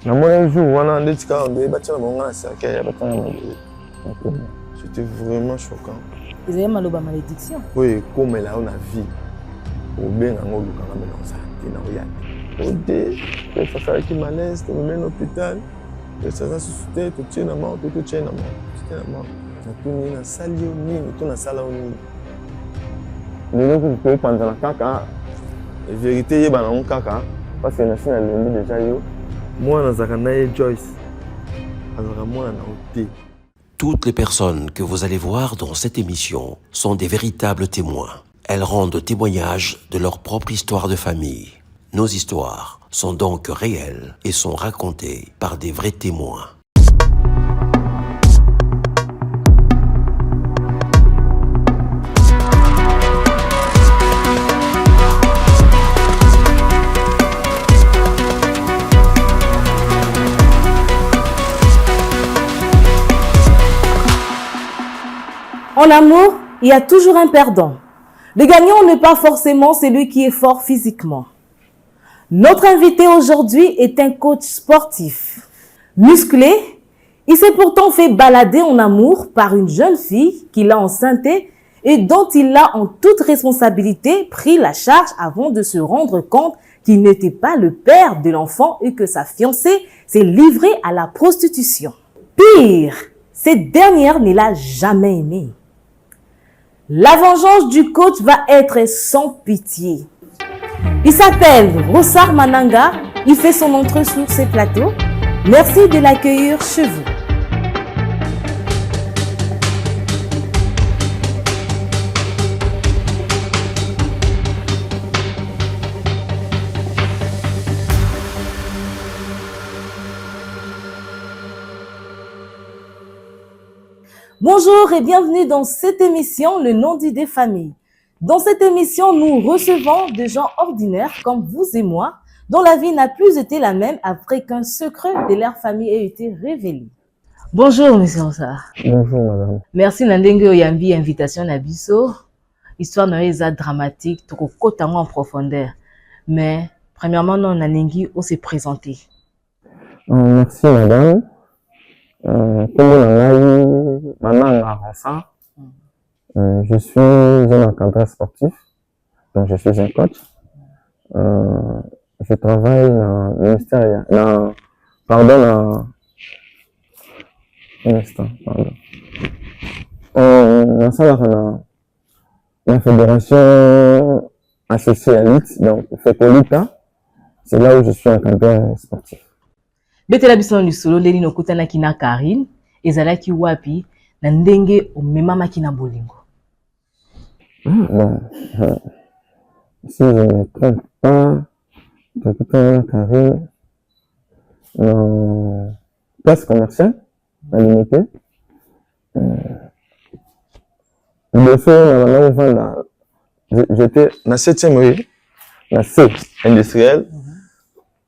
C'était vraiment choquant. Vous avez mal au bas malédiction? Oui, comme elle a une vie. Au bien, on a eu ça fait qui malaise, tu me mets à l'hôpital. Ça va se soutenir, tu tiens la main, tu tiens la main. Tu tiens la main. Tu es dans salle, tu es dans salle. Nous ne pouvons pas dans la caca. La vérité, il y a un caca. Parce que nous sommes déjà yo. Moi, je suis Joyce. Alors, moi, je suis Toutes les personnes que vous allez voir dans cette émission sont des véritables témoins. Elles rendent témoignage de leur propre histoire de famille. Nos histoires sont donc réelles et sont racontées par des vrais témoins. En amour, il y a toujours un perdant. Le gagnant n'est pas forcément celui qui est fort physiquement. Notre invité aujourd'hui est un coach sportif. Musclé, il s'est pourtant fait balader en amour par une jeune fille qui l'a enceinté et dont il a en toute responsabilité pris la charge avant de se rendre compte qu'il n'était pas le père de l'enfant et que sa fiancée s'est livrée à la prostitution. Pire, cette dernière ne l'a jamais aimé. La vengeance du coach va être sans pitié. Il s'appelle Rossard Mananga. Il fait son entrée sur ces plateaux. Merci de l'accueillir chez vous. Bonjour et bienvenue dans cette émission, Le Non-Dit des familles. Dans cette émission, nous recevons des gens ordinaires comme vous et moi, dont la vie n'a plus été la même après qu'un secret de leur famille ait été révélé. Bonjour, monsieur Rossard. Bonjour, madame. Merci Nandenge Oyambi, invitation à Bisso. Histoire n'est dramatique, trop côte en profondeur. Mais, premièrement, non, Nandenge, on s'est présenté. Merci, madame. Comme on a eu Mananga Rossard, je suis un encadreur sportif, donc je suis un coach. Je travaille dans le ministère, un instant, pardon. La fédération associée à l'IT, donc FECOLITA, c'est là où je suis encadreur sportif. Betela biso ni solo ndeni nokutana kina Karine ezalaki wapi na ndenge omemamaki na bolingo. Bon, si je ne me trompe pas, nokutana Karine dans place commerciale à l'unité. J'étais dans 7e rue, dans C industriel.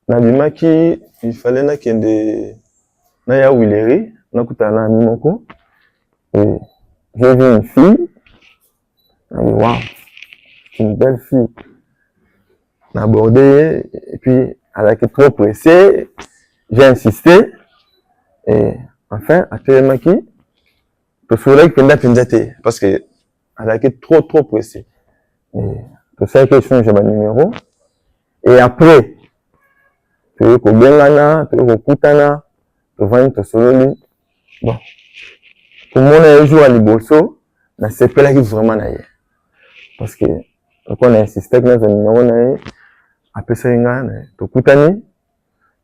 Dans Bimaki, il fallait qu'il y ait des Willery, nakutana Mimoko. Et j'ai vu une fille. Waouh, une belle fille. On a abordé, et puis elle a été trop pressée. J'ai insisté. Et enfin, actuellement, il faudrait que je parce que elle a été trop pressée. Et pour ça, j'ai changé mon numéro. Et après, tu veux qu'on bengana, tu veux qu'on kutana, tu vas te sololi. Bon. Pour moi, on joue à Liboso, na c'est pas là qui vraiment naïe. Parce que, quand on a insisté que notre numéro naïe, après ça, tu kutani,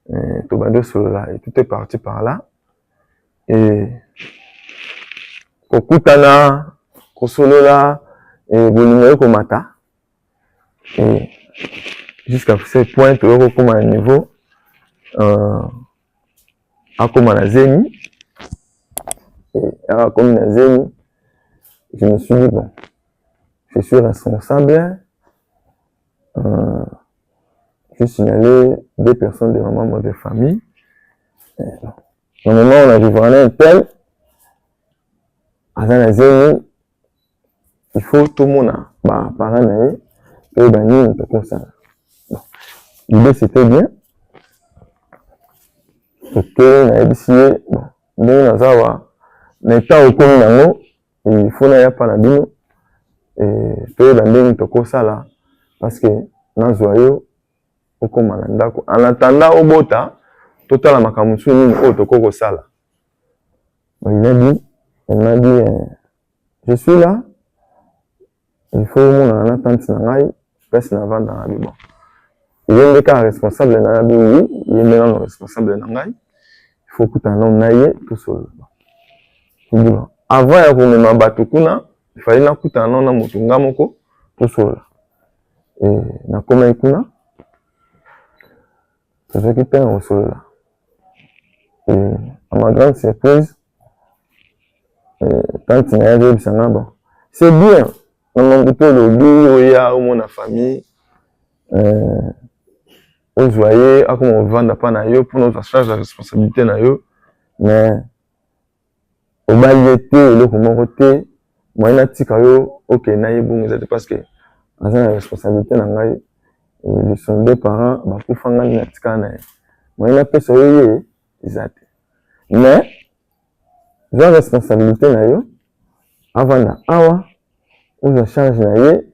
tu vas de solo et tout est parti par là. Et, qu'on kutana, qu'on solo là, et le numéro qu'on mata. Et, jusqu'à ce point, tu veux qu'on un niveau, comme à la Zéni, et comme à la Zéni, je me suis dit, bon, je suis responsable, je signalé des personnes de ma membre de famille. Au moment où on a vu un tel, à la Zéni, il faut tout le monde, par année, et ben, nous, on peut comme ça. L'idée, c'était bien. Ok, na ebisiye bon ndenge nazawa na eta okomi nango il faut na ya pa na bino toyeba ndenge tokosala parce que nazwa yo okoma na ndako en attendant obota totala makambo mosusu nini oyo tokoki kosala. Elle m'a dit je suis là, il faut mon na tante na ngai pese na vanda na bibo. Il est le cas responsable na bi oui, il est maintenant le responsable na ngai. Il faut que tu en naie tout seul. Avant ya komema bato kuna, il fallait na kuta na motunga moko tout seul. Et na koma kuna ça fait que au sol là. Et à ma grande surprise, quand il y a des bon, c'est bien. On a plutôt le but, il y a au moins la famille. Vous voyez, à comment on vend pas na yo pour notre charge de responsabilité na yo. Mais au baliété, le comment côté, moi na tika yo, ok na yo bon, c'est parce que à la responsabilité na ngai, ils sont deux parents, bah pour faire na tika na. Moi na pesa yo exact. Mais la responsabilité na yo avant na awa on a charge na ye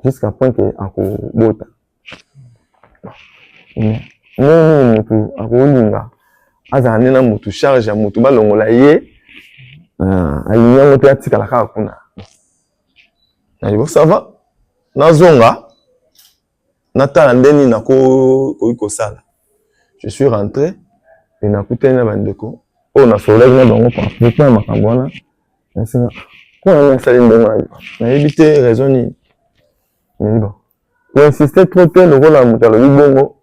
jusqu'à point que akobota. Non mutu akolinga azane na mutu charge ya mutu balongola ye alinya moto atikala kaka kuna. Na yo ça va nazonga natala ndeni nako koiko sala. Je suis rentré et nakutana na bandeko on a fait na bango par pourquoi makambo wana nsinga kwa na sali ndongo na éviter raison ni bon pour insister trop tôt le rôle à mutalo bongo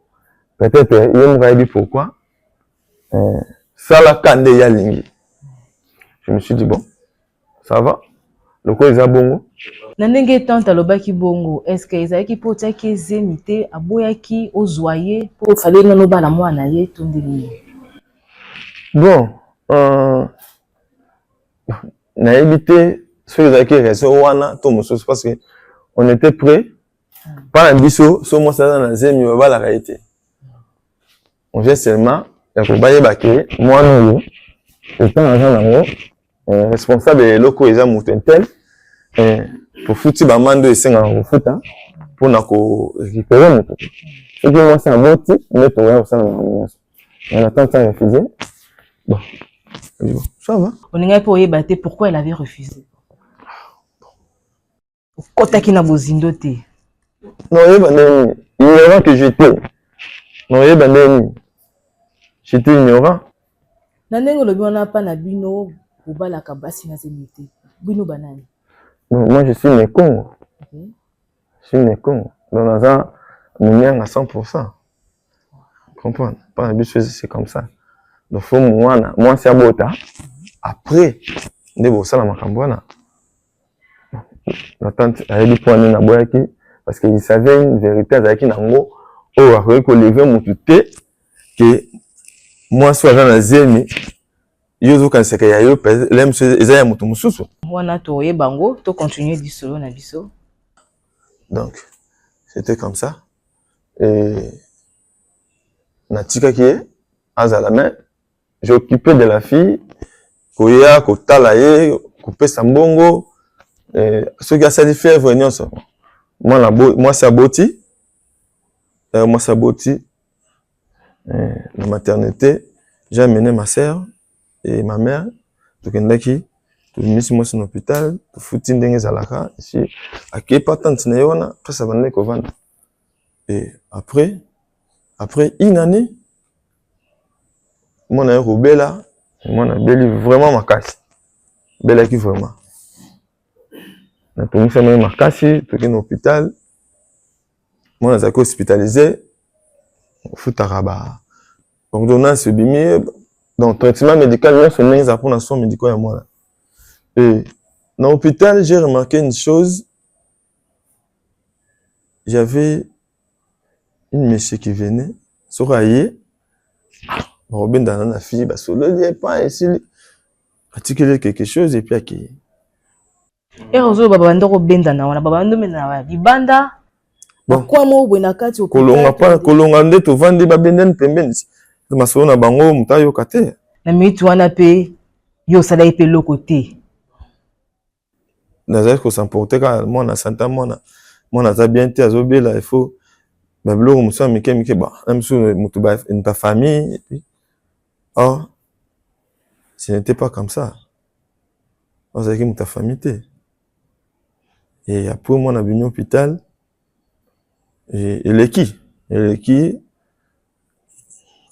peut-être il me dit pourquoi ça la kande ya lingi. Je me suis dit bon ça va le quoi ils a bongo na ndenge tante alobaki bongo est-ce que ezaki potaki zemité aboyaki ozoyer pour fallait nono bala mwana ye tondeli. Bon na évité sur les acquis raison wana tout mon chose parce que on était prêt par un biseau sur moi ça dans la zemi va la réalité. On vient seulement ya ko baye baké moi non c'est un agent nango responsable et locaux ils ont monté tel pour foutre ba mando et singa ko futa pour na ko récupérer mon truc. Et puis moi c'est un bon type mais pour voir ça on attend ça refuser. Bon. Ça va. On n'a pas ébatté pourquoi elle avait refusé. Kotaki na bozindo te. Non, ignorant que j'étais. Non, j'étais ignorant. Nandengo lobi on n'a pas na bino bobala kabasi na zemité. Bino banani. Non, moi je suis mécon. Je suis mécon. Dans un mien à 100%. Comprendre. Pas un but c'est comme ça. Donc faut moi c'est abota. Après, ndebo sala makambo na. La tante a dit pour na boyaki parce qu'il savait une vérité avec nango o a ko lever mututé que moi soit dans la zemi yozo kan seka ya yo lem ezaya mutu mususu. Wana to ye bango to continuer du solo na biso. Donc c'était comme ça et na tika ki azala main j'ai occupé de la fille koya ko talaye ko pesa mbongo ce qui a satisfait venir ça moi saboti la maternité j'ai amené ma sœur et ma mère to kendaki to misi moi son hôpital to futi ndenge zalaka ici akepa tante na yona pesa bande ko vendre et après une année mon aéro bella mon abeli vraiment ma casse bella qui vraiment na tout ça même ma casse tout est hôpital mon azaki hospitalisé futaraba ordonnance bimi donc traitement médical non c'est une apprenation médicale à moi et dans l'hôpital j'ai remarqué une chose j'avais une monsieur qui venait sur aïe Robin dans la fille, bah, sur le lien, pas ici, articuler quelque chose et puis à qui. Et Rozo, Babando Robin dans la Babando Mena, Bibanda, quoi, moi, Benakati, Kolonga pas, Kolonga de te vendre Babenden Pembens. masolo na bango muta yoka te. Na mitu wana pe yo sala pe loko te. Nazali ko s'emporter ka mona santa mona za bien te azobela il faut ba biloko musa mike ba même si mutu ba une ta famille et puis oh ce n'était pas comme ça. On a qui ta famille te. Et après moi on a venu à l'hôpital et qui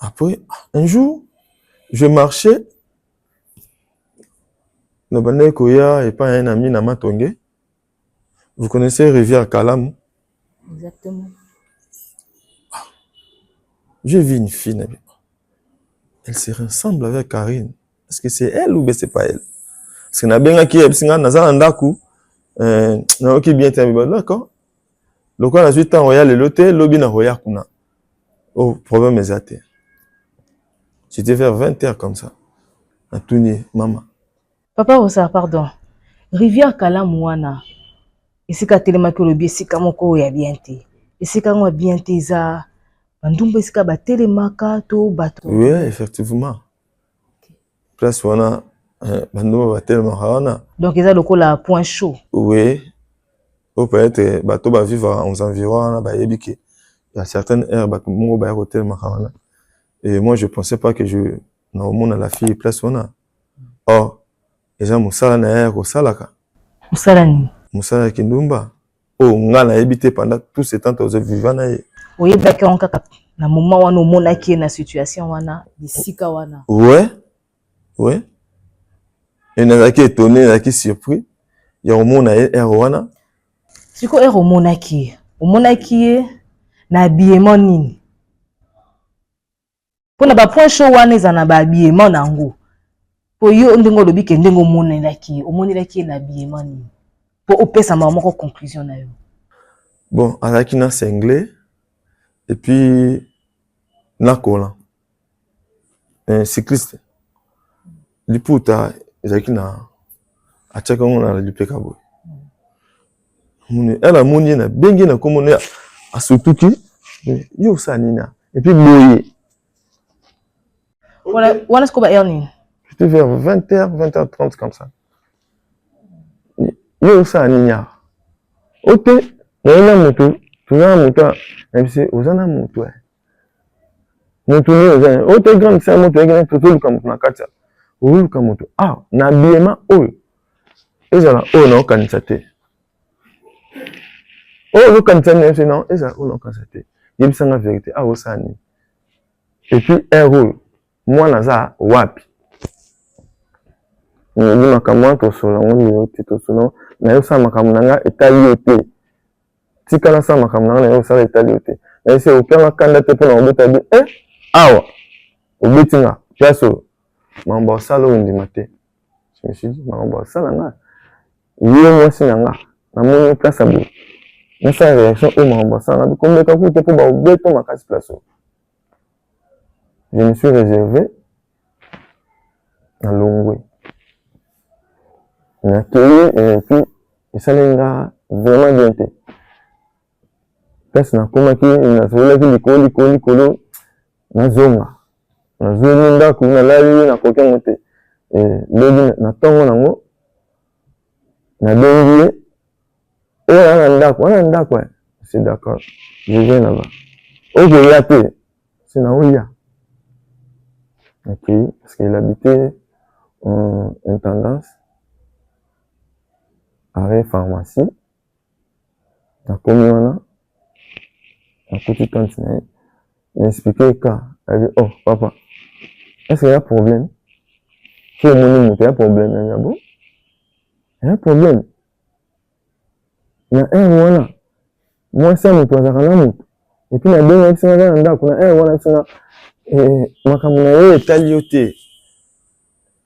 après un jour je marchais le bandé koya et pas un ami na Matonge. Vous connaissez rivière Kalam? Exactement. J'ai vu une fille, elle se ressemble avec Karine. Est-ce que c'est elle ou bien c'est pas elle? Parce que na benga ki ebsinga nazala ndaku na oki bien tembe d'accord. Donc on a 8 ans royal l'hôtel lobby na royal kuna. Oh problème exact. J'étais vers 20h comme ça. À Tounier, maman. Papa Rosa, pardon. Rivière Kalamouana. Esika telemaki lobi esika moko ya bien te. Esika ngo bien te za bandumba esika ba telemaka to bato. Oui, effectivement. Place wana bandumba ba telemaka wana. Donc eza lokola point chaud. Oui. Ou peut-être bato ba vivre aux environs ba yebiki. Il y a certaines heures bato mo ba hôtel wana. Et moi je pensais pas que je na au monde la fille place wana. Oh eza musala na air ko salaka. Musala ni. Musala kindumba. Oh nga na habité pendant tout ce temps aux vivants na ye. Oyebaki on kaka na moment wana omona ki na situation wana bisika wana. Ouais. Ouais. Et nazaki étonné, nazaki surpris. Ya omona air wana. Siko air omona ki na habillement nini? Pona ba point chaud wana eza na ba habillement nango. Po yo ndenge lobi ke ndenge omonela ki na habillement nini? Po opesa moko conclusion na yo. Bon, azaki na cinglé et puis na collant. Un cycliste. Liputa ezaki na achaka ngona na lipeka boy. Mune elle a moni na bengi na komone asutuki yo sanina et puis boye. Wana sko ba earning. C'était vers 20h, 20h30 comme ça. Yo sanina. Ote na moto, tuna moto, MC ozana moto. Moto ni ozana. Ote grand sa moto ega tout comme na katia. Olu ka moto. Ah, na biema oyo. Ezala o na kanisa te. O kanisa ne se non, ezala o na kanisa te. Yebisanga vérité a osani. Et puis erreur. Moi naza wapi. Ni makamwa to solo ngoni yote to solo. Na yo sa makamwa nga etali yote. Tikala sa makamwa na yo sa etali yote. Na se okanga kanda te pona obeta bi awa. Obetinga plaso. Mambo salo ndima te. Je me suis dit mambo sala nga. Yo mwasi nga. Na moni place abo. Na sa réaction au mambo sala bi kombe ka ku te po ba obeto makasi plaso. Je me suis réservé à Longwe. On a accueilli et puis ça l'a vraiment bien été. Place na koma ki na zola ki likolo na zonga. Na zonga ndako na lali na kokia mote. Lobi na tongo nango na bengi wana ndako c'est d'accord. Je viens là-bas. Ok, yate. C'est na oya. Ok, parce qu'il habitait en intendance à pharmacie. La commune, la petite tante, il expliquait que, elle dit, oh papa, est-ce qu'il y a un problème? Si il y a un problème, il y a bon? Il y a un problème. Il y a un voilà. Moi, c'est mon toit, et puis il y a deux mecs qui sont là, il y a un voilà, makamuna yo etaliote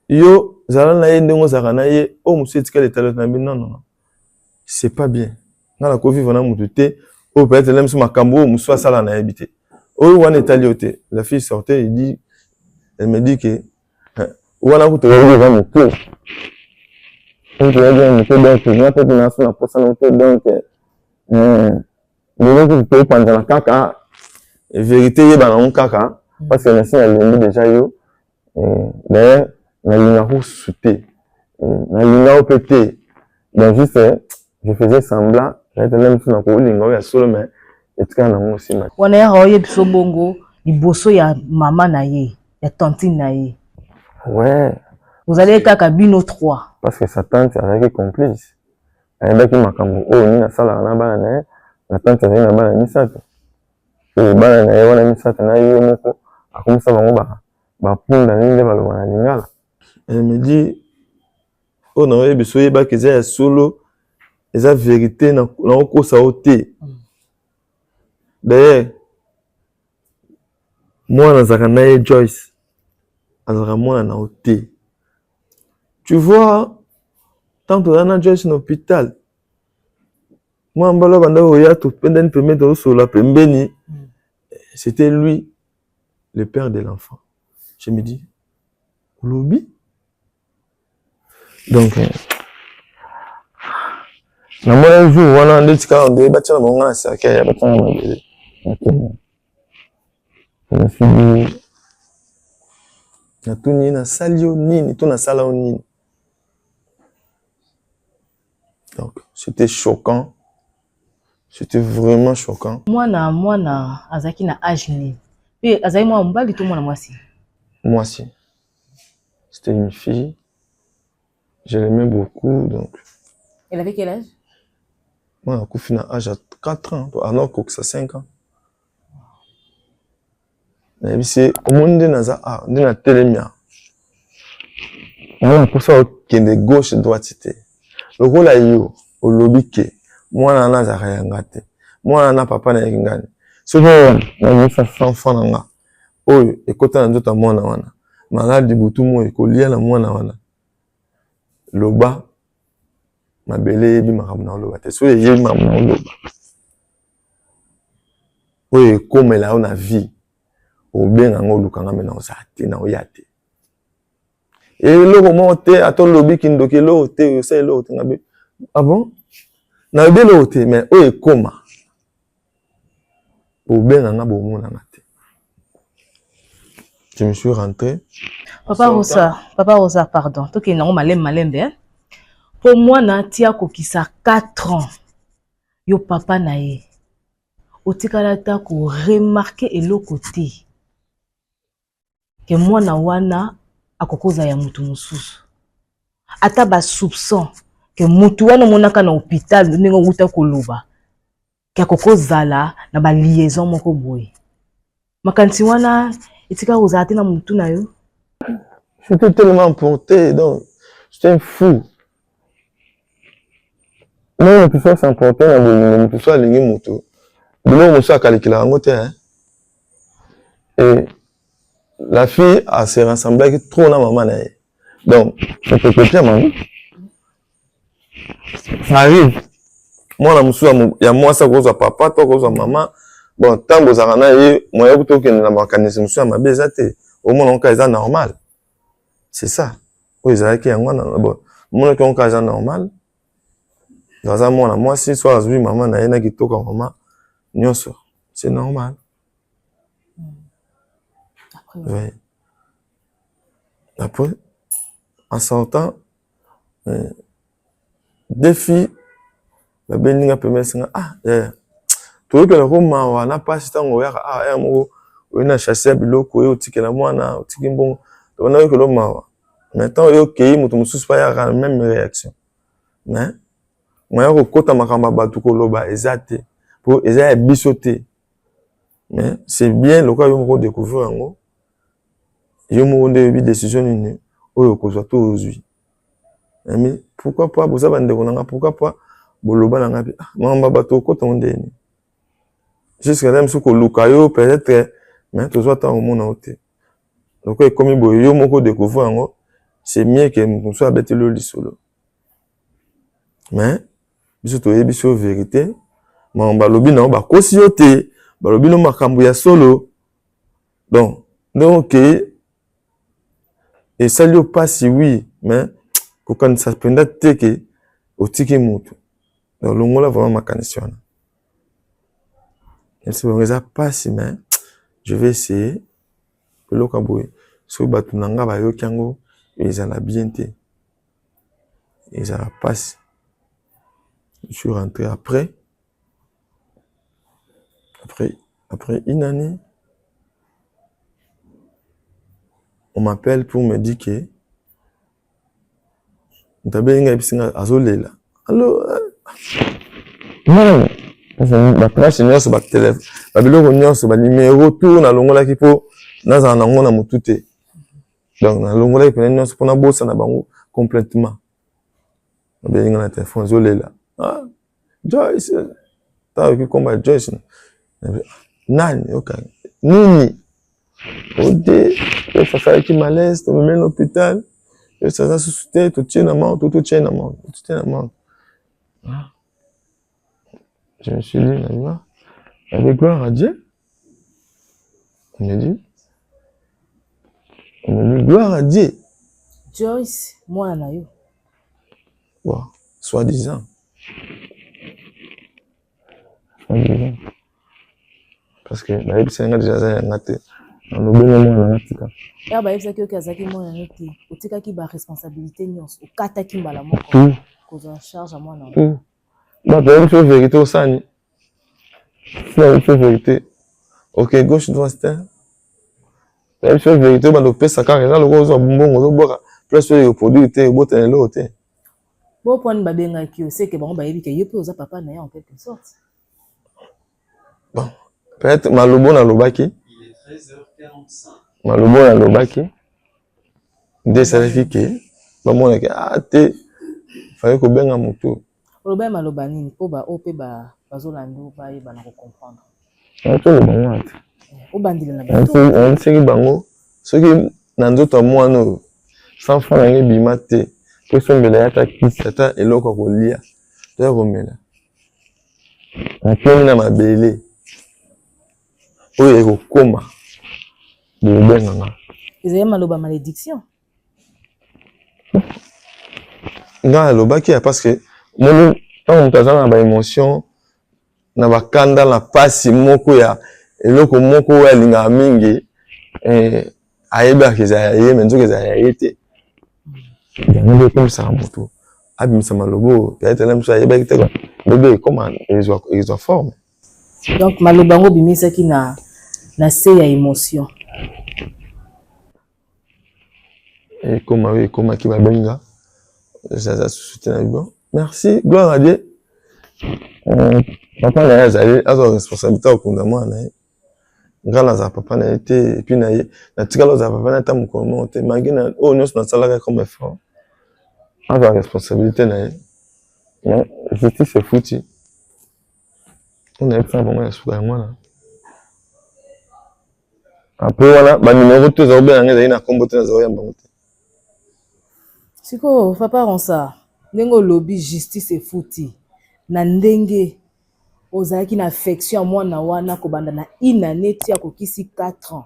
yo zala na ye ndongo zaka na ye o musu etikala etaliote na bino non c'est pas bien na la vivre na mutu te o peut-être même sur makambo musu asala na habité o wana etaliote la fille sortait elle me dit que wana ku to yo va mutu on peut dire mutu donc na peut na sur la posa na mutu donc le ko to panda na kaka vérité ye ba na kaka. parce que nasi nalembi déjà yo d'ailleurs nalinga kosute nalinga opete donc juste je faisais semblant j'étais même sur na kolinga oya solo mais etika na ngo aussi wana ya oye biso bongo liboso ya mama na ye ya tantine na ye. Ouais. Vous allez kaka bino 3 parce que sa tante azalaki complice ayebaki makambo oyo nini asalaka na bana na ye na tante azali na bana misato oyo bana na ye wana misato na ye moko akomisa bango bapunda nini nde baloba na lingala. Elle me dit oyo na oyebi so oyebaki eza ya solo eza vérité na okosa o te. D'ailleurs mwana azalaka na ye Joyce azalaka mwana na o te. Tu vois, tant on a Joyce na hôpital moi mbalo banda oya to pendeni permettre au sola pembeni c'était lui le père de l'enfant. Je me dis lobby donc na moi jour wana ndetika on ba tia monga na saka ya ba tanga mabele. Je me suis dit na tuni na salio nini to na sala nini. Donc c'était choquant. C'était vraiment choquant. Mwana azaki na âge ni. Puis azaki mwa mbali to mwana mwasi. Mwasi. C'était une fille. Je l'aimais beaucoup donc. Elle avait quel âge? Moi j'ai fini à âge à 4 ans alors que ça 5 ans. Mais c'est au monde naza na telemia. On pour ça qui est de gauche droite c'était. Le rôle là yo au lobby ke mwana nazaka yanga te mwana na papa na yingani soki na misa enfant nanga oyo ekota na nzoto mwana wana maladi butu mo ekolia na mwana wana loba mabele yebi makambo na loba te so yebi makambo na loba oyo ekomela na vie obenga ngo lukanga mena ozate na oyate eloko mo te ato lobi kindoki lo te o se lo te ngabe ah bon na belo ote mais o ekoma obenga nga bomona ngate. Je me suis rentré. Papa Rosa pardon to ke nango malembe pour moi na tia ko kisa 4 ans yo papa na ye otikala ta ko remarquer eloko te ke mwana wana akokoza ya mutu mususu ata ba soupçon que mutu wana monaka na hôpital ndenge nguta koloba ke akokozala na ba liaison moko boye makanisi wana etika ozate na mutu na yo. J'étais tellement emporté donc j'étais un fou. Non tout ça s'emporter na bolingo tout ça lingi mutu bilo musu akalikila ngo te hein. Et la fille a se rassemblé trop na maman na ye donc je peux copier maman. Ça arrive. Moi, la moussou, il y a moi, ça cause à papa, toi, cause à maman. Bon, tant que vous avez moi, il y a un mécanisme, moussou, ma bézate. Au moins, on est normal. C'est ça. Oui, ils ont bon, mon cas est normal. Dans un mois, moi, si soit oui, maman, n'a rien qui toque à maman, c'est normal. Oui. Après, en sortant, des filles, la benninga permet singa to que le roma wana pas tango ya mo na chasser biloko yo tikela mwana otikimbongo to na que le mawa maintenant yo kei mutu mususu pa ya même réaction mais moi ko kota makamba batu ko loba ezate pour eza bisoté mais c'est bien le cas yo mo découvrir ngo yo mo ndé bi décision ni oyo ko zo to ozui. Mais pourquoi pas vous avez ndeko pourquoi pas boloba na ngapi mamba bato ko tondeni jusqu'à même soko lukayo peut-être mais to zo ta au monde oté donc comme boyo moko découvrir ngo c'est mieux que nous soit bête le lisolo mais biso to yebiso vérité mamba lobi na ba kosi yote ba lobi no makambo ya solo donc et ça lui passe oui mais quand ça penda teke otiki mutu donc le ngola vraiment makanisiona et c'est bon ça passe mais je vais essayer eloko boye so bato na nga bayoki yango ezala bien te ezala passe. Je suis rentré après une année on m'appelle pour me dire que ntabenga bisinga azolela. Allo non ba place nyonso ba téléphone ba biloko nyonso ba numéro tout na longola ki po naza na ngona mutu te. Donc na longola ki pena nyonso pona bosa na bango complètement. Babenga na téléphone azolela. Ah Joyce ta ki komba Joyce nani okay nini ode ça fait qui malaise tu me mets à l'hôpital et ça se soutient tout tient à main tout tient à main tout tient à main. Je me suis dit avec gloire à Dieu on me dit gloire à Dieu. Joyce moi na yo wow soi-disant parce que la c'est déjà ça ngate on obenga mwana ngatika ya ba yebisa ki okazaki mwana noti otikaki ba responsabilité nyonso okataki mbala moko kozwa charge à mwana ba ba une vérité au sani c'est une vérité OK gauche droite c'est une vérité ba do pesa ka na loko zo mbongo zo boka plus le produit te botene lo te bo poni ba benga ki o c'est que bango ba yebi ke yepo oza papa na ya en quelque sorte. Bon peut-être malobo na lobaki il est 13h45 malobo na lobaki nde salaki ke bamona ke te fallait ko benga mutu oloba maloba nini po ba ope ba bazolando ba yeba na ko comprendre to le bango o bandile na bato on seki bango soki na nzoto mwana sans fana nge bima te po sombela yata kisata eloko kolia to komela akoni na mabele oyo ekokoma bobenganga ezali maloba malédiction nga alobaki parce que moni ntango moto aza na baémotion na bakanda na pasi moko ya eloko moko oyo alingaka mingi ayebaka ezala ye me nzoki ezala ye te yango nde ekomisaka moto abimisa malobo peut-être na miso ayebaki te lobi ekoma ezwa forme. Donc maloba ngo bimisaki na se ya émotion ekomaki babenga zaza soutien na bon merci gloire à Dieu. Papa na ye azali azwa responsabilité okunda mwana na ye nga naza papa na ye te epuis na ye natikala ozala papa na ye ta mokolo moko te mangi na oyo nyonso nasalaka comme effort azwa responsabilité na ye justice efuti on ayebisaka bango ya suka ya mwana apres wana banimero te eza kobenga nga ezali na kombo te naza koyamba ngo te sikoyo papa ronsa ndenge olobi justice efuti na ndenge ozalaki na affection ya mwana wana kobanda na une année ti akokisi 4 ans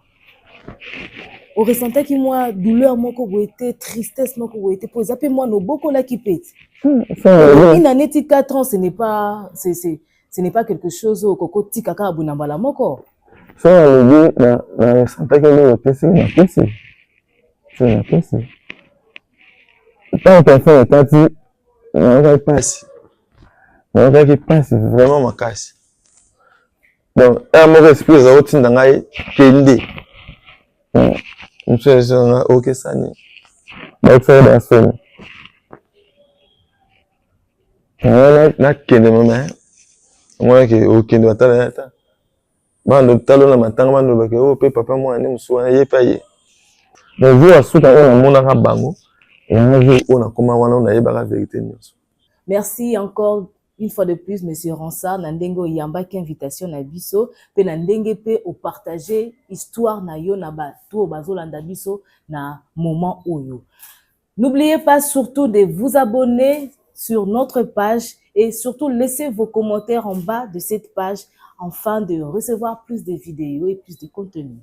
oresentaki mwa douleur moko boye te tristesse moko boye te po eza mpe mwana obokolaki peti une année ti 4 ans ce n'est pas quelque chose oyo kokotika kaka boye na mbala moko so alobi naresentaki eloko te soki napesi ntango personne ekati nakokaki pasi vraiment makasi donc ere moko esprit eza kotinda ngai kende mosu esanga okesani bakisaka basoni nakende mama omonaki okende batala ye ata bando talo na matanga bandolobaki oyo mpe papa mwana nde mosu wana ye mpe aye donc jour asuka oyo namonaka bango yango jour oyo nakoma wana oyo nayebaka vérité nyonso. Merci encore une fois de plus, Monsieur Ransard, na ndenge oyambaki invitation na biso, pe na ndenge pe o partager histoire na yo na bato bazolanda biso na moment oyo. N'oubliez pas surtout de vous abonner sur notre page et surtout laissez vos commentaires en bas de cette page afin de recevoir plus de vidéos et plus de contenu.